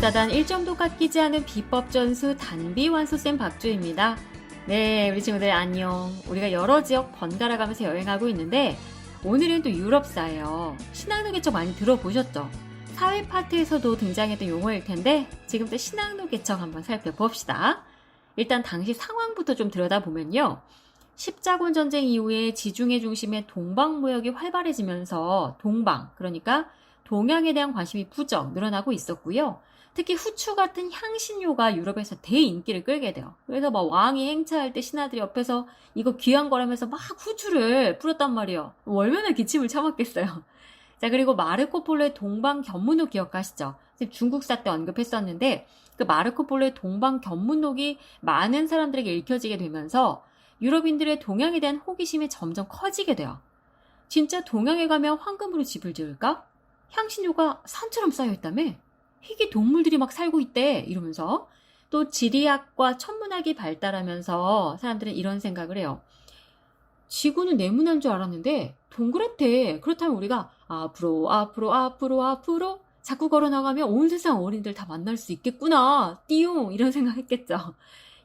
역사단 1점도 깎이지 않은 비법 전수 단비 완소쌤 박주입니다. 네, 우리 친구들 안녕. 우리가 여러 지역 번갈아 가면서 여행하고 있는데 오늘은 또 유럽사예요. 신학로 개척 많이 들어보셨죠? 사회 파트에서도 등장했던 용어일 텐데 지금부터 신학로 개척 한번 살펴봅시다. 일단 당시 상황부터 좀 들여다보면요. 십자군 전쟁 이후에 지중해 중심의 동방 무역이 활발해지면서 동방, 그러니까 동양에 대한 관심이 부쩍 늘어나고 있었고요. 특히 후추 같은 향신료가 유럽에서 대인기를 끌게 돼요. 그래서 막 왕이 행차할 때 신하들이 옆에서 이거 귀한 거라면서 막 후추를 뿌렸단 말이에요. 얼마나 기침을 참았겠어요. 자, 그리고 마르코 폴로의 동방 견문록 기억하시죠? 중국사 때 언급했었는데 그 마르코 폴로의 동방 견문록이 많은 사람들에게 읽혀지게 되면서 유럽인들의 동양에 대한 호기심이 점점 커지게 돼요. 진짜 동양에 가면 황금으로 집을 지을까? 향신료가 산처럼 쌓여있다며? 희귀 동물들이 막 살고 있대 이러면서 또 지리학과 천문학이 발달하면서 사람들은 이런 생각을 해요. 지구는 네모난 줄 알았는데 동그랗대. 그렇다면 우리가 앞으로 자꾸 걸어나가면 온 세상 어린이들 다 만날 수 있겠구나. 띠용 이런 생각했겠죠.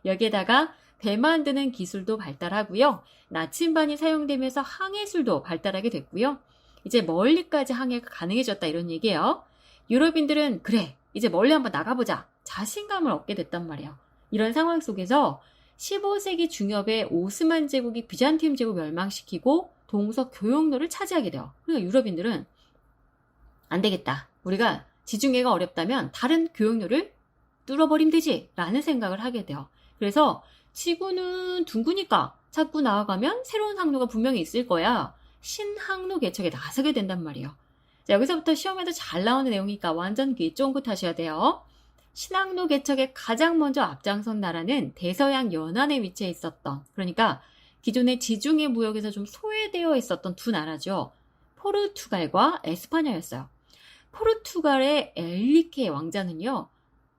여기에다가 배 만드는 기술도 발달하고요. 나침반이 사용되면서 항해술도 발달하게 됐고요. 이제 멀리까지 항해가 가능해졌다 이런 얘기예요. 유럽인들은 그래 이제 멀리 한번 나가보자 자신감을 얻게 됐단 말이에요. 이런 상황 속에서 15세기 중엽에 오스만 제국이 비잔티움 제국 멸망시키고 동서 교역로를 차지하게 돼요. 그러니까 유럽인들은 안 되겠다. 우리가 지중해가 어렵다면 다른 교역로를 뚫어버리면 되지 라는 생각을 하게 돼요. 그래서 지구는 둥그니까 자꾸 나아가면 새로운 항로가 분명히 있을 거야. 신항로 개척에 나서게 된단 말이에요. 자, 여기서부터 시험에도 잘 나오는 내용이니까 완전 귀 쫑긋 하셔야 돼요. 신항로 개척에 가장 먼저 앞장선 나라는 대서양 연안에 위치해 있었던, 그러니까 기존의 지중해 무역에서 좀 소외되어 있었던 두 나라죠. 포르투갈과 에스파냐였어요. 포르투갈의 엘리케 왕자는요.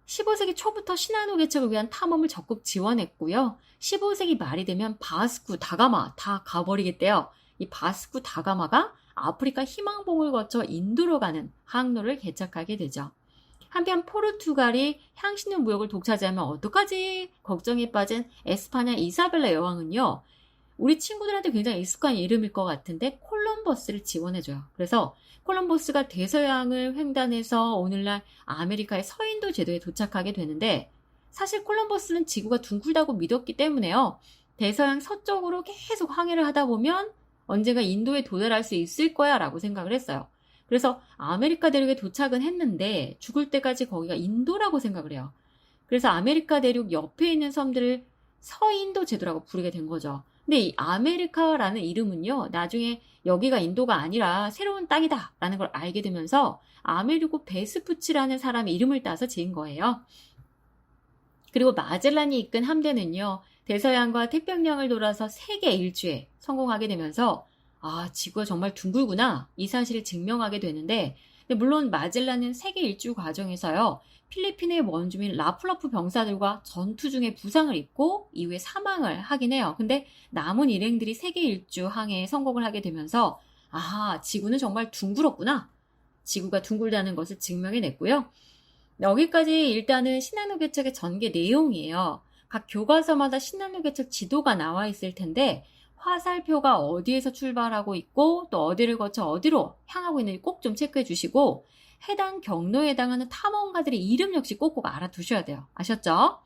15세기 초부터 신항로 개척을 위한 탐험을 적극 지원했고요. 15세기 말이 되면 바스쿠 다가마 다 가버리겠대요. 이 바스쿠 다가마가 아프리카 희망봉을 거쳐 인도로 가는 항로를 개척하게 되죠. 한편 포르투갈이 향신료 무역을 독차지하면 어떡하지 걱정에 빠진 에스파냐 이사벨라 여왕은요. 우리 친구들한테 굉장히 익숙한 이름일 것 같은데 콜럼버스를 지원해줘요. 그래서 콜럼버스가 대서양을 횡단해서 오늘날 아메리카의 서인도 제도에 도착하게 되는데 사실 콜럼버스는 지구가 둥글다고 믿었기 때문에요. 대서양 서쪽으로 계속 항해를 하다 보면 언젠가 인도에 도달할 수 있을 거야 라고 생각을 했어요. 그래서 아메리카 대륙에 도착은 했는데 죽을 때까지 거기가 인도라고 생각을 해요. 그래서 아메리카 대륙 옆에 있는 섬들을 서인도 제도라고 부르게 된 거죠. 근데 이 아메리카라는 이름은요. 나중에 여기가 인도가 아니라 새로운 땅이다 라는 걸 알게 되면서 아메리고 베스푸치라는 사람의 이름을 따서 지은 거예요. 그리고 마젤란이 이끈 함대는요. 대서양과 태평양을 돌아서 세계 일주에 성공하게 되면서 지구가 정말 둥글구나 이 사실을 증명하게 되는데 물론 마젤란은 세계 일주 과정에서요. 필리핀의 원주민 라플라프 병사들과 전투 중에 부상을 입고 이후에 사망을 하긴 해요. 근데 남은 일행들이 세계 일주 항해에 성공을 하게 되면서 지구는 정말 둥글었구나. 지구가 둥글다는 것을 증명해냈고요. 여기까지 일단은 신항로 개척의 전개 내용이에요. 각 교과서마다 신항로 개척 지도가 나와 있을 텐데 화살표가 어디에서 출발하고 있고 또 어디를 거쳐 어디로 향하고 있는지 꼭 좀 체크해 주시고 해당 경로에 해당하는 탐험가들의 이름 역시 꼭꼭 알아두셔야 돼요. 아셨죠?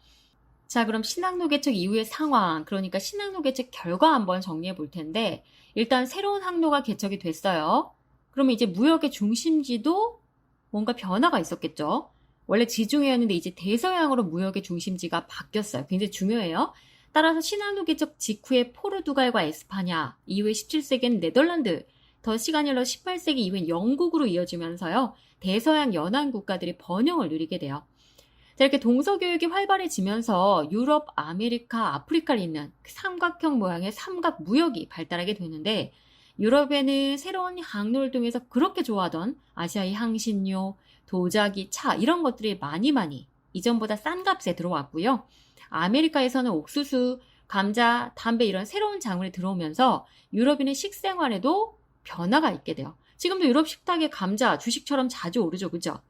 자, 그럼 신항로 개척 이후의 상황, 그러니까 신항로 개척 결과 한번 정리해 볼 텐데 일단 새로운 항로가 개척이 됐어요. 그러면 이제 무역의 중심지도 뭔가 변화가 있었겠죠. 원래 지중해였는데 이제 대서양으로 무역의 중심지가 바뀌었어요. 굉장히 중요해요. 따라서 신항로 개척 직후에 포르투갈과 에스파냐, 이후에 17세기에는 네덜란드, 더 시간이 흘러 18세기 이후엔 영국으로 이어지면서요. 대서양 연안 국가들이 번영을 누리게 돼요. 자, 이렇게 동서교역이 활발해지면서 유럽, 아메리카, 아프리카를 잇는 삼각형 모양의 삼각 무역이 발달하게 되는데 유럽에는 새로운 항로를 통해서 그렇게 좋아하던 아시아의 향신료, 도자기, 차 이런 것들이 많이 이전보다 싼 값에 들어왔고요. 아메리카에서는 옥수수, 감자, 담배 이런 새로운 작물이 들어오면서 유럽인의 식생활에도 변화가 있게 돼요. 지금도 유럽 식탁에 감자, 주식처럼 자주 오르죠. 그죠?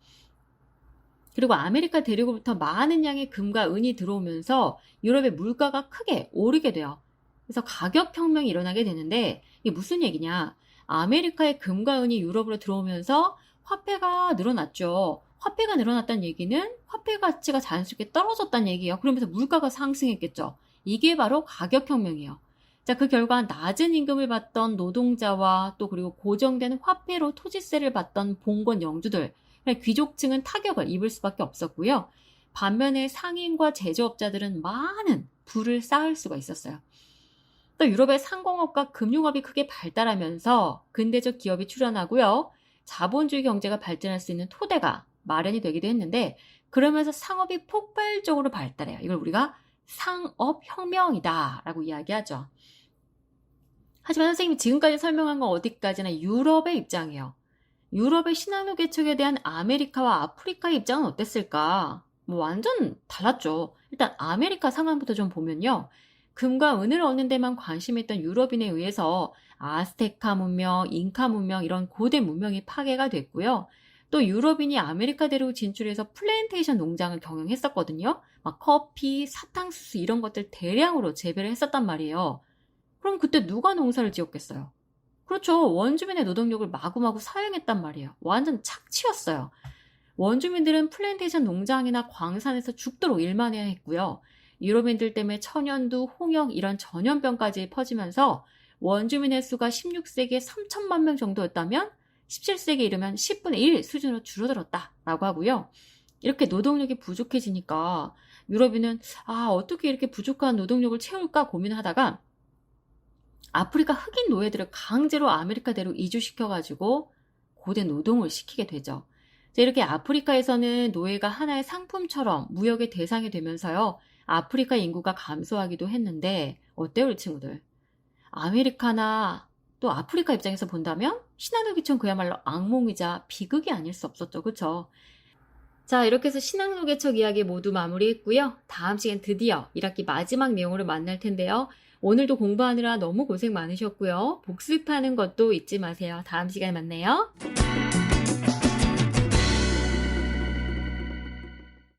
그리고 아메리카 대륙으로부터 많은 양의 금과 은이 들어오면서 유럽의 물가가 크게 오르게 돼요. 그래서 가격 혁명이 일어나게 되는데 이게 무슨 얘기냐? 아메리카의 금과 은이 유럽으로 들어오면서 화폐가 늘어났죠. 화폐가 늘어났다는 얘기는 화폐 가치가 자연스럽게 떨어졌다는 얘기예요. 그러면서 물가가 상승했겠죠. 이게 바로 가격 혁명이에요. 자, 그 결과 낮은 임금을 받던 노동자와 또 그리고 고정된 화폐로 토지세를 받던 봉건 영주들, 귀족층은 타격을 입을 수밖에 없었고요. 반면에 상인과 제조업자들은 많은 부를 쌓을 수가 있었어요. 또 유럽의 상공업과 금융업이 크게 발달하면서 근대적 기업이 출현하고요. 자본주의 경제가 발전할 수 있는 토대가 마련이 되기도 했는데 그러면서 상업이 폭발적으로 발달해요. 이걸 우리가 상업혁명이다라고 이야기하죠. 하지만 선생님이 지금까지 설명한 건 어디까지나 유럽의 입장이에요. 유럽의 신한노 개척에 대한 아메리카와 아프리카의 입장은 어땠을까? 뭐 완전 달랐죠. 일단 아메리카 상황부터 좀 보면요. 금과 은을 얻는 데만 관심이 있던 유럽인에 의해서 아스테카 문명, 잉카 문명 이런 고대 문명이 파괴가 됐고요. 또 유럽인이 아메리카 대륙 진출해서 플랜테이션 농장을 경영했었거든요. 막 커피, 사탕수수 이런 것들 대량으로 재배를 했었단 말이에요. 그럼 그때 누가 농사를 지었겠어요? 그렇죠. 원주민의 노동력을 마구마구 사용했단 말이에요. 완전 착취였어요. 원주민들은 플랜테이션 농장이나 광산에서 죽도록 일만 해야 했고요. 유럽인들 때문에 천연두, 홍역 이런 전염병까지 퍼지면서 원주민의 수가 16세기에 3천만 명 정도였다면 17세기에 이르면 10분의 1 수준으로 줄어들었다라고 하고요. 이렇게 노동력이 부족해지니까 유럽인은 어떻게 이렇게 부족한 노동력을 채울까 고민하다가 아프리카 흑인 노예들을 강제로 아메리카 대로 이주시켜가지고 고대 노동을 시키게 되죠. 이렇게 아프리카에서는 노예가 하나의 상품처럼 무역의 대상이 되면서요. 아프리카 인구가 감소하기도 했는데 어때요, 우리 친구들? 아메리카나 또 아프리카 입장에서 본다면 신한노기촌 그야말로 악몽이자 비극이 아닐 수 없었죠. 그렇죠? 자, 이렇게 해서 신한노개척 이야기 모두 마무리했고요. 다음 시간 드디어 1학기 마지막 내용으로 만날 텐데요. 오늘도 공부하느라 너무 고생 많으셨고요. 복습하는 것도 잊지 마세요. 다음 시간에 만나요.